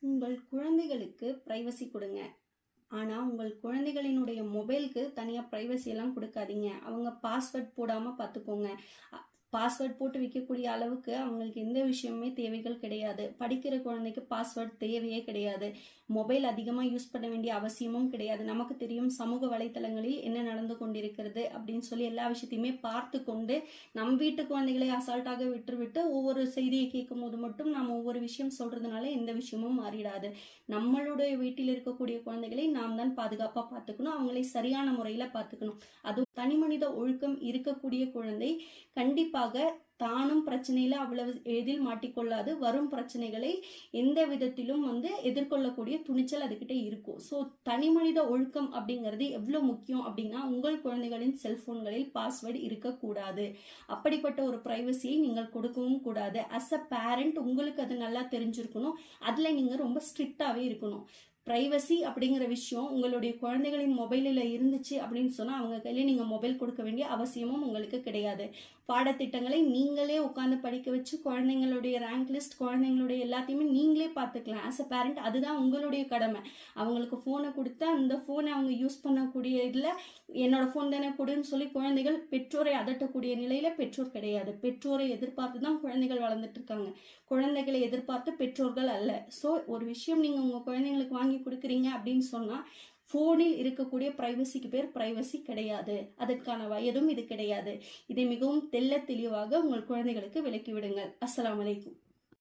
உங்கள் குழந்தைகளுக்கு பிரைவசி கொடுங்க. ஆனா, உங்கள் குழந்தைகளினுடைய மொபைலுக்கு தனியா பிரைவசி எல்லாம் கொடுக்காதீங்க. அவங்க பாஸ்வேர்ட் போடாம பார்த்துக்கோங்க. பாஸ்வேர்ட் போட்டு வைக்கக்கூடிய அளவுக்கு அவங்களுக்கு எந்த விஷயமுமே தேவைகள் கிடையாது. படிக்கிற குழந்தைக்கு பாஸ்வேர்ட் தேவையே கிடையாது. மொபைல் அதிகமாக யூஸ் பண்ண வேண்டிய அவசியமும் கிடையாது. நமக்கு தெரியும் சமூக வலைத்தளங்களில் என்ன நடந்து கொண்டிருக்கிறது அப்படின்னு சொல்லி எல்லா விஷயத்தையுமே பார்த்து கொண்டு நம் வீட்டு குழந்தைகளை அசால்ட்டாக விட்டுவிட்டு ஒவ்வொரு செய்தியை கேட்கும் போது மட்டும் நாம் ஒவ்வொரு விஷயம் சொல்றதுனால எந்த விஷயமும் மாறிடாது. நம்மளுடைய வீட்டில் இருக்கக்கூடிய குழந்தைகளை நாம் தான் பாதுகாப்பாக பார்த்துக்கணும். அவங்களை சரியான முறையில் பார்த்துக்கணும். அதுவும் தனி மனித ஒழுக்கம் இருக்கக்கூடிய குழந்தை கண்டிப்பாக தானும் பிரச்சனையில அவ்வளவு எளிதில் மாட்டிக்கொள்ளாது. வரும் பிரச்சனைகளை எந்த விதத்திலும் எதிர்கொள்ளக்கூடிய துணிச்சல் அதுகிட்ட இருக்கும். ஸோ தனி மனித ஒழுக்கம் அப்படிங்கிறது எவ்வளவு முக்கியம் அப்படின்னா, உங்கள் குழந்தைகளின் செல்போன்களில் பாஸ்வேர்டு இருக்கக்கூடாது. அப்படிப்பட்ட ஒரு பிரைவசியை நீங்கள் கொடுக்கவும் கூடாது. அஸ் அ பேரண்ட் உங்களுக்கு அது நல்லா தெரிஞ்சிருக்கணும். அதுல நீங்க ரொம்ப ஸ்ட்ரிக்டாவே இருக்கணும். பிரைவசி அப்படிங்கிற விஷயம் உங்களுடைய குழந்தைகளின் மொபைலில் இருந்துச்சு அப்படின்னு சொன்னால் அவங்க கையில நீங்கள் மொபைல் கொடுக்க வேண்டிய அவசியமும் உங்களுக்கு கிடையாது. பாடத்திட்டங்களை நீங்களே உட்காந்து படிக்க வச்சு குழந்தைங்களுடைய ரேங்க் லிஸ்ட் குழந்தைங்களுடைய எல்லாத்தையுமே நீங்களே பார்த்துக்கலாம். ஆஸ் அ பேரண்ட் அதுதான் உங்களுடைய கடமை. அவங்களுக்கு ஃபோனை கொடுத்தா அந்த ஃபோனை அவங்க யூஸ் பண்ணக்கூடிய இதில் என்னோட ஃபோன் தானே கொடுன்னு சொல்லி குழந்தைகள் பெற்றோரை அதட்டக்கூடிய நிலையில பெற்றோர் கிடையாது. பெற்றோரை எதிர்பார்த்து தான் குழந்தைகள் வளர்ந்துட்டு இருக்காங்க. குழந்தைகளை எதிர்பார்த்து பெற்றோர்கள் அல்ல. ஸோ ஒரு விஷயம் நீங்க உங்க குழந்தைங்களுக்கு வாங்கி கொடுக்குறீங்க அப்படின்னு சொன்னா போனில் இருக்கக்கூடிய பிரைவசிக்கு பேர் பிரைவசி கிடையாது. அதற்கான வயதும் இது கிடையாது. இதை மிகவும் தெள்ள தெளிவாக உங்கள் குழந்தைகளுக்கு விளக்கி விடுங்கள். அஸ்ஸலாமு அலைக்கும்.